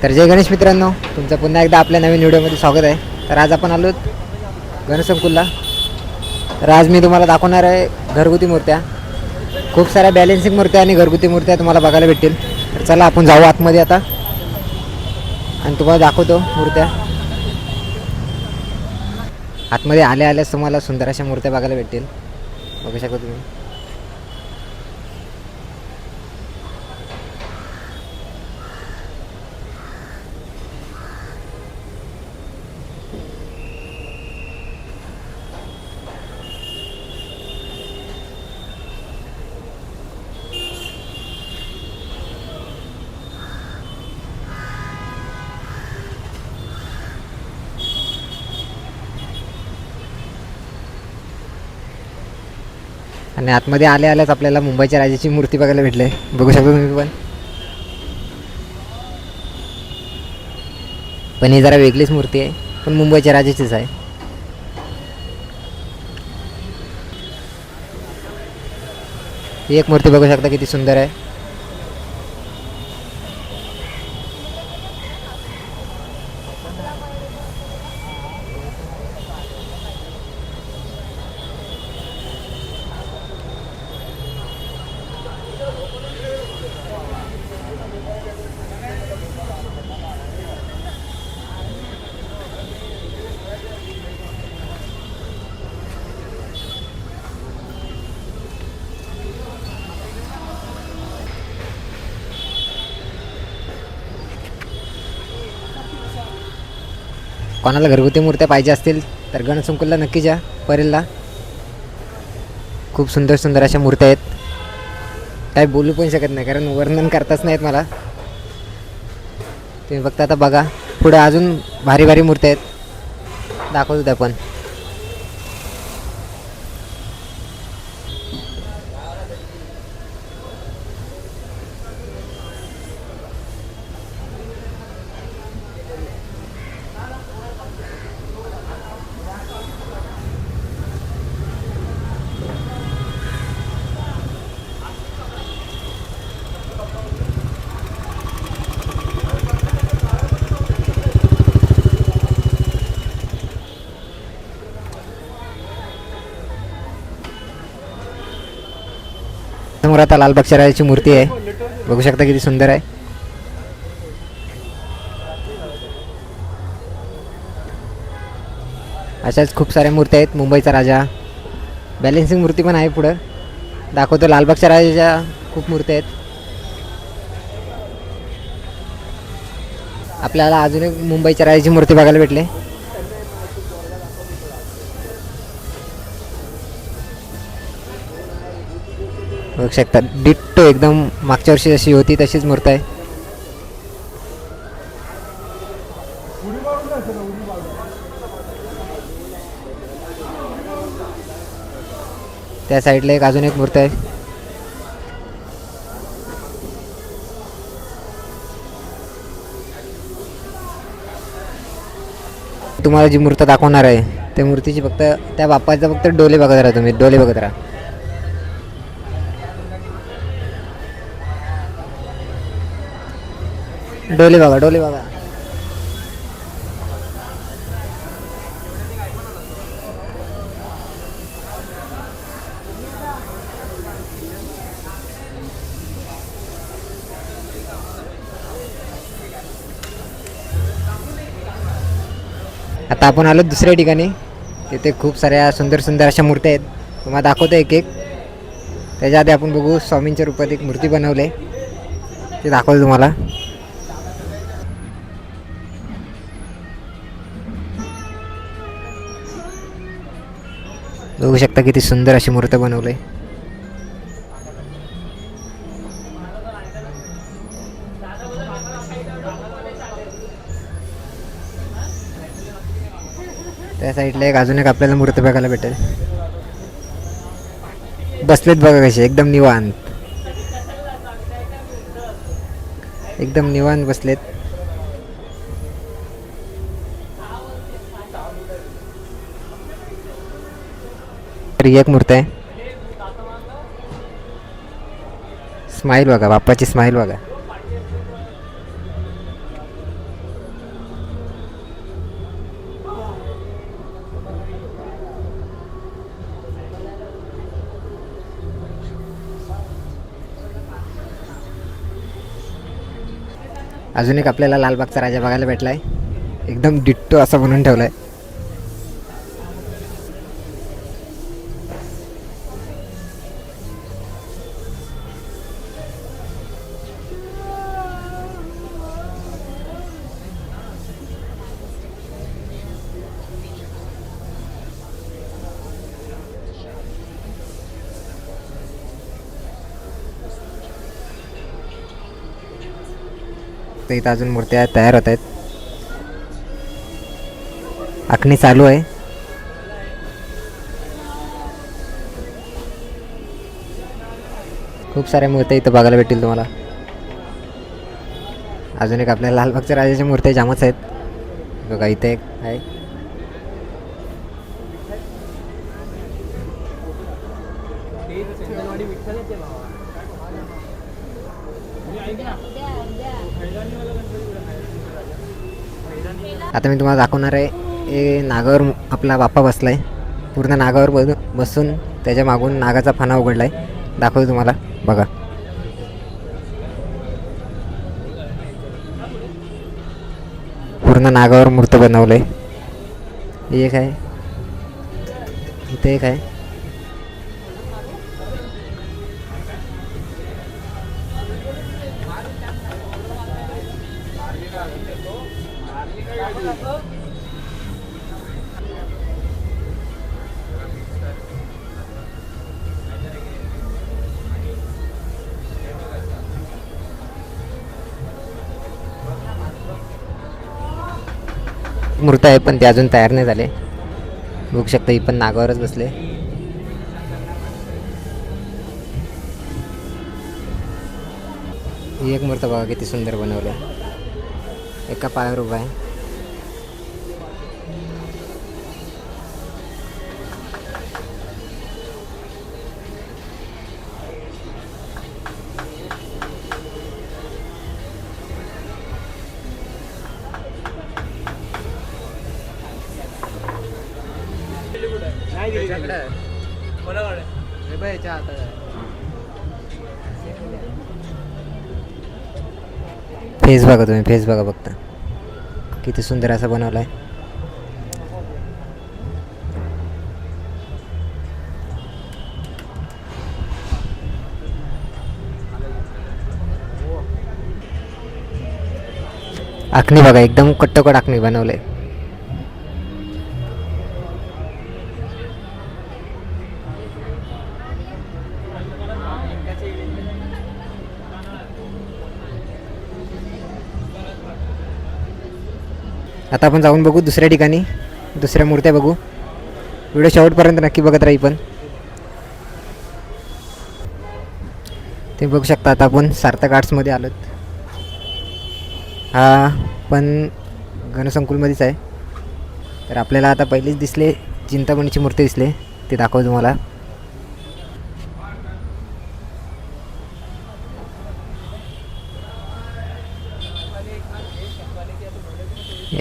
तर जय गणेश मित्रांनो, तुमचं पुन्हा एकदा आपल्या नवीन व्हिडिओमध्ये स्वागत आहे. तर आज आपण आलो गणेश संकुलला. तर आज मी तुम्हाला दाखवणार आहे घरगुती मूर्त्या. खूप साऱ्या बॅलेन्सिंग मूर्त्या आणि घरगुती मूर्त्या तुम्हाला बघायला भेटतील. तर चला आपण जाऊ आतमध्ये आता आणि तुम्हाला दाखवतो मूर्त्या. आतमध्ये आल्याच तुम्हाला सुंदर अशा मूर्त्या बघायला भेटतील. बघू शकता तुम्ही. आणि आतमध्ये आल्याच आपल्याला मुंबईच्या राजाची मूर्ती बघायला भेटली. बघू शकता तुम्ही पण ही जरा वेगळीच मूर्ती आहे, पण मुंबईच्या राजाचीच आहे. ही एक मूर्ती बघू शकता किती सुंदर आहे. कोणाला घरगुती मूर्त्या पाहिजे असतील तर गणेश संकुलला नक्की जा. परेलला खूप सुंदर सुंदर अशा मूर्त्या आहेत. काही बोलू पण शकत नाही, कारण वर्णन करताच नाहीत मला. तुम्ही फक्त आता बघा, पुढे अजून भारी भारी मूर्त्या आहेत, दाखवतो त्या पण. समोर आता लालबागच्या राजाची मूर्ती आहे. बघू शकता किती सुंदर आहे. अशाच खूप साऱ्या मूर्त्या आहेत. मुंबईचा राजा, बॅलेन्सिंग मूर्ती पण आहे. पुढं दाखवतो लालबागच्या राजाच्या खूप मूर्त्या आहेत. आपल्याला अजून एक मुंबईच्या राजाची मूर्ती बघायला भेटली. बघू शकता डिट्टो एकदम मागच्या वर्षी जशी होती तशीच मूर्ती आहे. त्या साईडला एक अजून एक मूर्ती आहे. तुम्हाला जी मूर्ती दाखवणार आहे त्या मूर्तीची फक्त त्या बाप्पाचा फक्त डोले बघत राहा तुम्ही. डोले बघत राहा. डोले बघा, डोले बघा. आता आपण आलो दुसऱ्या ठिकाणी. तिथे खूप साऱ्या सुंदर सुंदर अशा मूर्त्या आहेत. तुम्हाला दाखवतो एक एक. त्याच्या आधी आपण बघू स्वामींच्या रूपात एक मूर्ती बनवली, ते दाखवतो तुम्हाला. बघू शकता किती सुंदर अशी मूर्ती बनवली. त्या साईडला एक अजून एक आपल्याला मूर्ती बघायला भेटेल. बसलेत बघा कसे, एकदम निवांत, एकदम निवांत बसलेत. तरी एक मूर्ती आहे. स्माईल बघा, बाप्पाची स्माईल बघा. अजून एक आपल्याला लालबागचा राजा बघायला भेटला आहे, एकदम डिट्टो असा बनवून ठेवला आहे. तर इथं अजून मूर्त्या तयार होत आहेत, आखणी चालू आहे. खूप साऱ्या मूर्त्या इथं बघायला भेटतील तुम्हाला. अजून एक आपल्या लालबागच्या राजाच्या मूर्त्या जामच आहेत बघा. इथे एक आहे. आता मी तुम्हाला दाखवणार आहे, हे नागावर आपला बाप्पा बसलाय. पूर्ण नागावर बसून त्याच्या मागून नागाचा फणा उघडलाय. दाखवतो तुम्हाला बघा. पूर्ण नागावर मूर्त बनवलंय. एक आहे, इथे एक आहे. मूर्त आहे पण ते अजून तयार नाही झाले. बघू शकता ही पण नागावरच बसले. ही एक मूर्त बघा किती सुंदर बनवले, एका पायावर उभा आहे. फेस बघा तुम्ही, फेस बघा बघता किती सुंदर असा बनवलाय. आखणी बघा, एकदम कट्टोकट आखणी बनवले. आता आपण जाऊन बघू दुसऱ्या ठिकाणी, दुसऱ्या मूर्त्या बघू. व्हिडिओ शेवटपर्यंत नक्की बघत राही. पण ते बघू शकता. आता आपण सार्थक आर्ट्समध्ये आलोत. हा पण गणसंकुलमध्येच आहे. तर आपल्याला आता पहिलेच दिसले चिंतामणीची मूर्ती दिसले, ते दाखवतो तुम्हाला.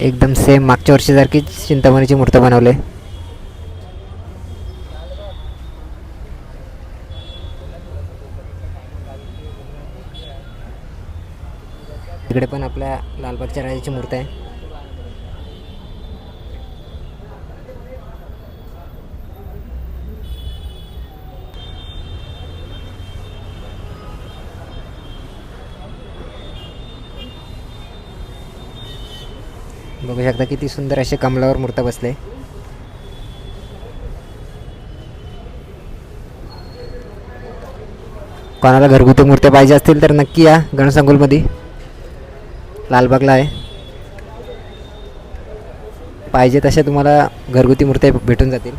एकदम सेम मागच्या वर्षीसारखीच चिंतामणीची मूर्ती बनवले. इकडे पण आपल्या लालबागच्या राजाची मूर्ती आहे. बघू शकता किती सुंदर असे कमलावर मूर्ती बसले. कोणाला घरगुती मूर्त्या पाहिजे असतील तर नक्की या गणसंकुलमध्ये, लालबागला आहे. पाहिजे तशा तुम्हाला घरगुती मूर्त्या भेटून जातील.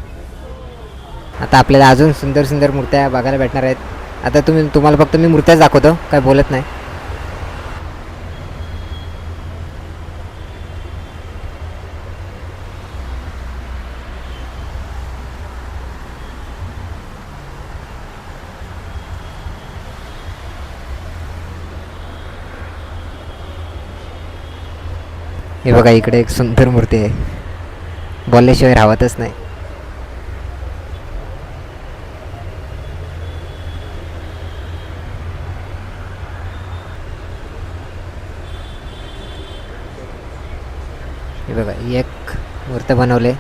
आता आपल्याला अजून सुंदर सुंदर मूर्त्या बघायला भेटणार आहेत. आता तुम्हाला फक्त मी मूर्त्याच दाखवतो, काय बोलत नाही. हे बघा, इकडे एक सुंदर मूर्ती आहे, बोलल्याशिवाय राहतच नाही. हे बघा एक मूर्ती बनवले.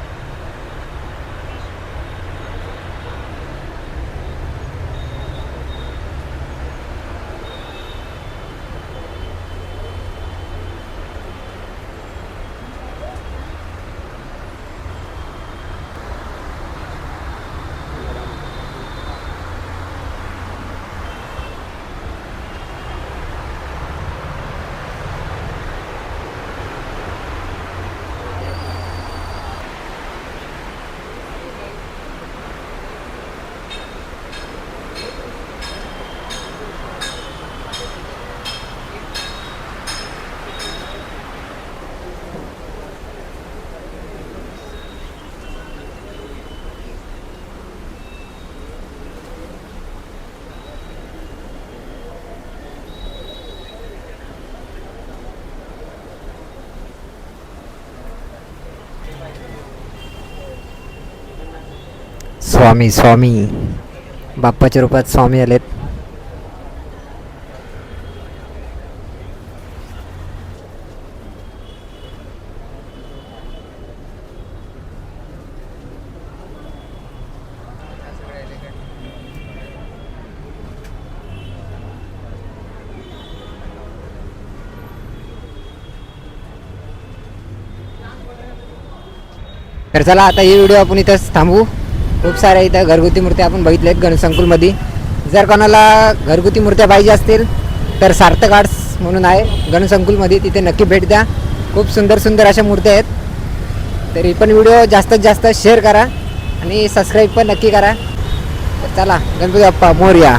स्वामी स्वामी बाप्पाच्या रूपात स्वामी आलेत. तर चला आता ही व्हिडिओ आपण इथंच थांबवू. खूप साऱ्या इथं घरगुती मूर्त्या आपण बघितल्यात गणसंकुलमध्ये. जर कोणाला घरगुती मूर्त्या पाहिजे असतील तर सार्थक आर्ट्स म्हणून आहे गणसंकुलमध्ये, तिथे नक्की भेट द्या. खूप सुंदर सुंदर अशा मूर्त्या आहेत. तरी पण व्हिडिओ जास्तीत जास्त शेअर करा आणि सबस्क्राईब पण नक्की करा. तर चला, गणपती बाप्पा मोरया.